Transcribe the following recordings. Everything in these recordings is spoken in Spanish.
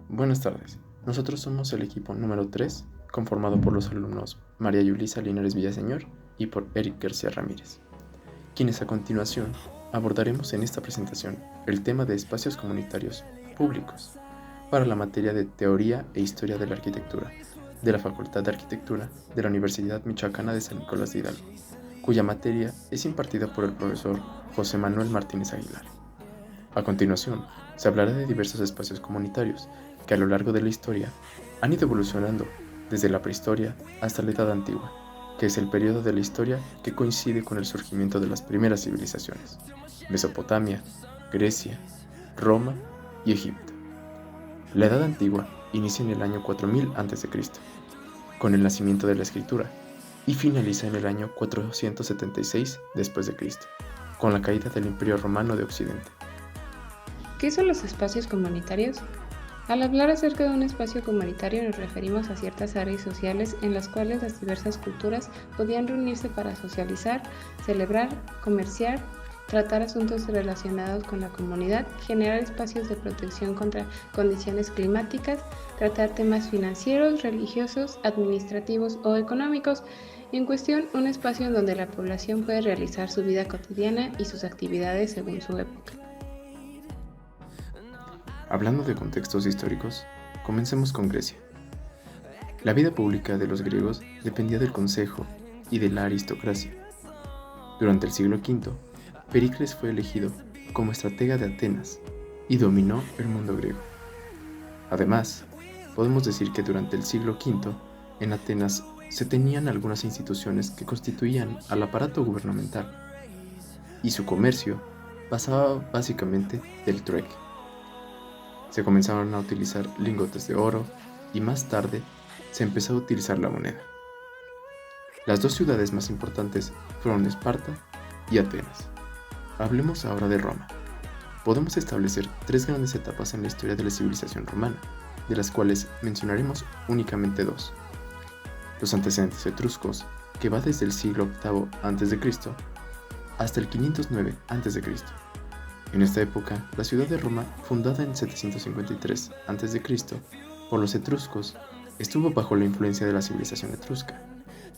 Buenas tardes. Nosotros somos el equipo número 3, conformado por los alumnos María Yulisa Linares Villaseñor y por Eric García Ramírez, quienes a continuación abordaremos en esta presentación el tema de espacios comunitarios públicos para la materia de Teoría e Historia de la Arquitectura de la Facultad de Arquitectura de la Universidad Michoacana de San Nicolás de Hidalgo, cuya materia es impartida por el profesor José Manuel Martínez Aguilar. A continuación, se hablará de diversos espacios comunitarios que a lo largo de la historia han ido evolucionando desde la prehistoria hasta la Edad Antigua, que es el periodo de la historia que coincide con el surgimiento de las primeras civilizaciones: Mesopotamia, Grecia, Roma y Egipto. La Edad Antigua inicia en el año 4000 a.C., con el nacimiento de la escritura, y finaliza en el año 476 d.C., con la caída del Imperio Romano de Occidente. ¿Qué son los espacios comunitarios? Al hablar acerca de un espacio comunitario nos referimos a ciertas áreas sociales en las cuales las diversas culturas podían reunirse para socializar, celebrar, comerciar, tratar asuntos relacionados con la comunidad, generar espacios de protección contra condiciones climáticas, tratar temas financieros, religiosos, administrativos o económicos. En cuestión, un espacio en donde la población puede realizar su vida cotidiana y sus actividades según su época. Hablando de contextos históricos, comencemos con Grecia. La vida pública de los griegos dependía del consejo y de la aristocracia. Durante el siglo V, Pericles fue elegido como estratega de Atenas y dominó el mundo griego. Además, podemos decir que durante el siglo V, en Atenas se tenían algunas instituciones que constituían al aparato gubernamental, y su comercio pasaba básicamente del trueque. Se comenzaron a utilizar lingotes de oro y más tarde se empezó a utilizar la moneda. Las dos ciudades más importantes fueron Esparta y Atenas. Hablemos ahora de Roma. Podemos establecer tres grandes etapas en la historia de la civilización romana, de las cuales mencionaremos únicamente dos: los antecedentes etruscos, que va desde el siglo VIII a.C. hasta el 509 a.C. En esta época, la ciudad de Roma, fundada en 753 a.C. por los etruscos, estuvo bajo la influencia de la civilización etrusca,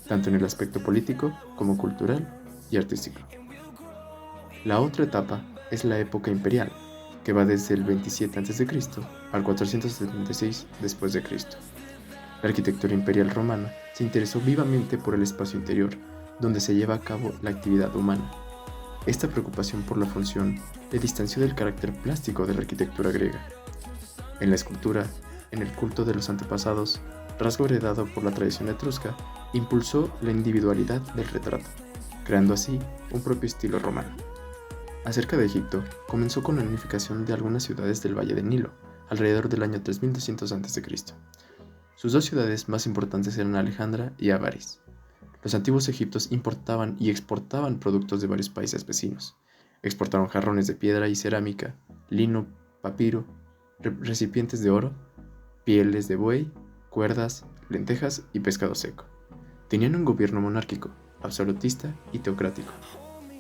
tanto en el aspecto político como cultural y artístico. La otra etapa es la época imperial, que va desde el 27 a.C. al 476 d.C. La arquitectura imperial romana se interesó vivamente por el espacio interior, donde se lleva a cabo la actividad humana. Esta preocupación por la función le distanció del carácter plástico de la arquitectura griega. En la escultura, en el culto de los antepasados, rasgo heredado por la tradición etrusca, impulsó la individualidad del retrato, creando así un propio estilo romano. Acerca de Egipto, comenzó con la unificación de algunas ciudades del Valle del Nilo, alrededor del año 3200 a.C. Sus dos ciudades más importantes eran Alejandra y Avaris. Los antiguos egipcios importaban y exportaban productos de varios países vecinos. Exportaron jarrones de piedra y cerámica, lino, papiro, recipientes de oro, pieles de buey, cuerdas, lentejas y pescado seco. Tenían un gobierno monárquico, absolutista y teocrático,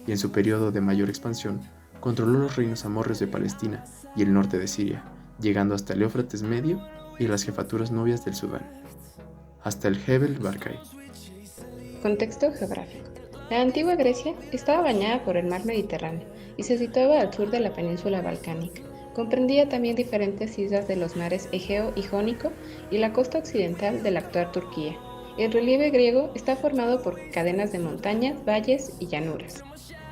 y en su periodo de mayor expansión controló los reinos amorreos de Palestina y el norte de Siria, llegando hasta el Éufrates Medio y las jefaturas nubias del Sudán, hasta el Jebel Barkai. Contexto geográfico. La antigua Grecia estaba bañada por el mar Mediterráneo y se situaba al sur de la península balcánica. Comprendía también diferentes islas de los mares Egeo y Jónico y la costa occidental de la actual Turquía. El relieve griego está formado por cadenas de montañas, valles y llanuras.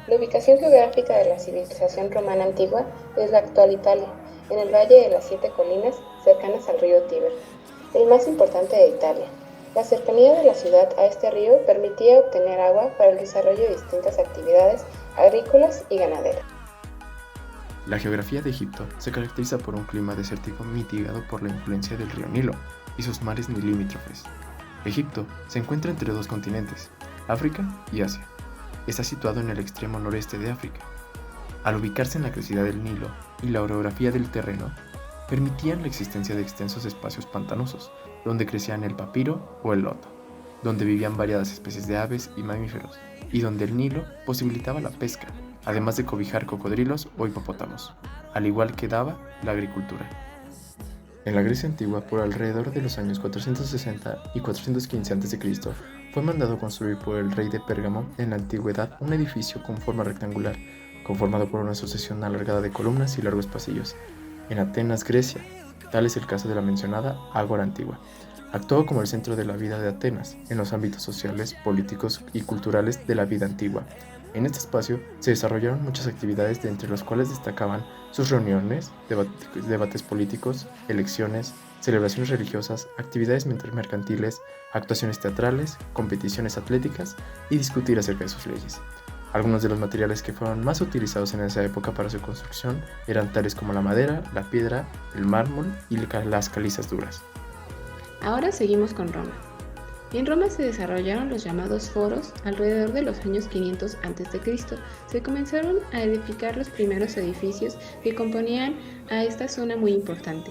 La ubicación geográfica de la civilización romana antigua es la actual Italia, en el Valle de las Siete Colinas, cercanas al río Tíber, el más importante de Italia. La cercanía de la ciudad a este río permitía obtener agua para el desarrollo de distintas actividades agrícolas y ganaderas. La geografía de Egipto se caracteriza por un clima desértico mitigado por la influencia del río Nilo y sus mares limítrofes. Egipto se encuentra entre dos continentes, África y Asia. Está situado en el extremo noreste de África. Al ubicarse en la crecida del Nilo y la orografía del terreno, permitían la existencia de extensos espacios pantanosos, donde crecían el papiro o el loto, donde vivían variadas especies de aves y mamíferos, y donde el Nilo posibilitaba la pesca, además de cobijar cocodrilos o hipopótamos, al igual que daba la agricultura. En la Grecia antigua, por alrededor de los años 460 y 415 a.C., fue mandado construir por el rey de Pérgamo en la antigüedad un edificio con forma rectangular, conformado por una sucesión alargada de columnas y largos pasillos. En Atenas, Grecia, tal es el caso de la mencionada Ágora antigua. Actuó como el centro de la vida de Atenas, en los ámbitos sociales, políticos y culturales de la vida antigua. En este espacio se desarrollaron muchas actividades, de entre las cuales destacaban sus reuniones, debates políticos, elecciones, celebraciones religiosas, actividades mercantiles, actuaciones teatrales, competiciones atléticas y discutir acerca de sus leyes. Algunos de los materiales que fueron más utilizados en esa época para su construcción eran tales como la madera, la piedra, el mármol y las calizas duras. Ahora seguimos con Roma. En Roma se desarrollaron los llamados foros. Alrededor de los años 500 a.C. se comenzaron a edificar los primeros edificios que componían a esta zona muy importante.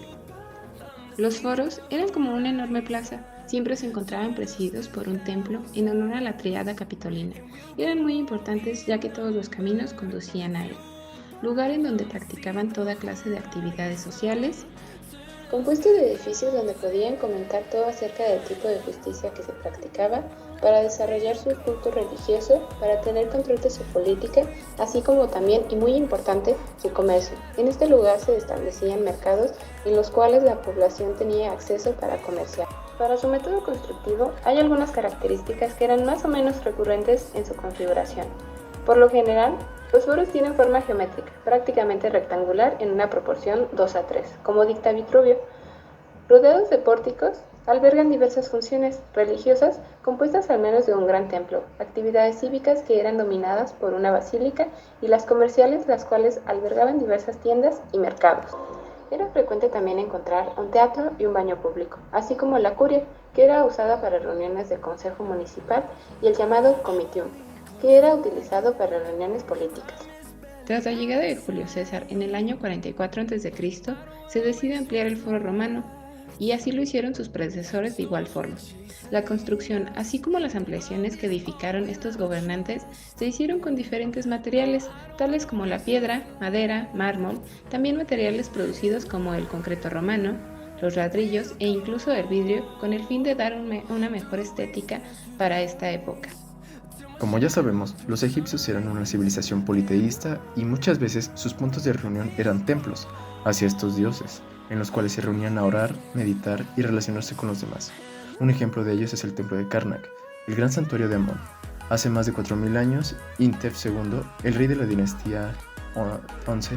Los foros eran como una enorme plaza. Siempre se encontraban presididos por un templo en honor a la Tríada Capitolina. Eran muy importantes ya que todos los caminos conducían a él, lugar en donde practicaban toda clase de actividades sociales, compuesto de edificios donde podían comentar todo acerca del tipo de justicia que se practicaba, para desarrollar su culto religioso, para tener control de su política, así como también, y muy importante, su comercio. En este lugar se establecían mercados en los cuales la población tenía acceso para comerciar. Para su método constructivo hay algunas características que eran más o menos recurrentes en su configuración. Por lo general, los foros tienen forma geométrica, prácticamente rectangular en una proporción 2:3, como dicta Vitruvio. Rodeados de pórticos, albergan diversas funciones religiosas compuestas al menos de un gran templo, actividades cívicas que eran dominadas por una basílica y las comerciales, las cuales albergaban diversas tiendas y mercados. Era frecuente también encontrar un teatro y un baño público, así como la curia, que era usada para reuniones del consejo municipal, y el llamado comitium, que era utilizado para reuniones políticas. Tras la llegada de Julio César en el año 44 a.C., se decide ampliar el foro romano, y así lo hicieron sus predecesores de igual forma. La construcción, así como las ampliaciones que edificaron estos gobernantes, se hicieron con diferentes materiales, tales como la piedra, madera, mármol, también materiales producidos como el concreto romano, los ladrillos e incluso el vidrio, con el fin de dar una mejor estética para esta época. Como ya sabemos, los egipcios eran una civilización politeísta y muchas veces sus puntos de reunión eran templos hacia estos dioses, en los cuales se reunían a orar, meditar y relacionarse con los demás. Un ejemplo de ellos es el templo de Karnak, el gran santuario de Amón. Hace más de 4000 años, Intef II, el rey de la dinastía 11,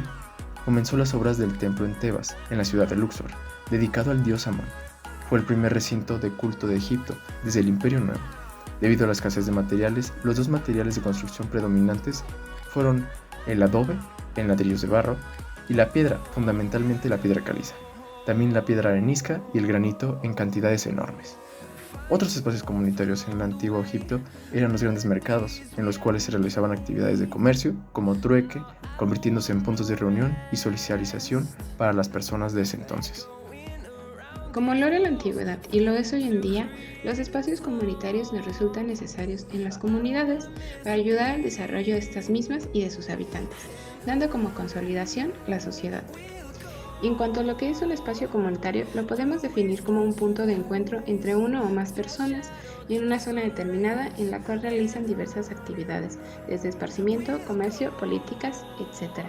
comenzó las obras del templo en Tebas, en la ciudad de Luxor, dedicado al dios Amón. Fue el primer recinto de culto de Egipto desde el Imperio Nuevo. Debido a la escasez de materiales, los dos materiales de construcción predominantes fueron el adobe, en ladrillos de barro, y la piedra, fundamentalmente la piedra caliza. También la piedra arenisca y el granito en cantidades enormes. Otros espacios comunitarios en el antiguo Egipto eran los grandes mercados, en los cuales se realizaban actividades de comercio, como trueque, convirtiéndose en puntos de reunión y socialización para las personas de ese entonces. Como lo era la antigüedad y lo es hoy en día, los espacios comunitarios nos resultan necesarios en las comunidades para ayudar al desarrollo de estas mismas y de sus habitantes, dando como consolidación la sociedad. Y en cuanto a lo que es un espacio comunitario, lo podemos definir como un punto de encuentro entre uno o más personas y en una zona determinada en la cual realizan diversas actividades, desde esparcimiento, comercio, políticas, etc.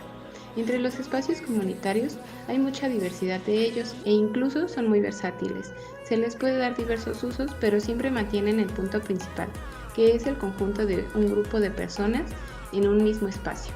Entre los espacios comunitarios hay mucha diversidad de ellos e incluso son muy versátiles. Se les puede dar diversos usos, pero siempre mantienen el punto principal, que es el conjunto de un grupo de personas en un mismo espacio.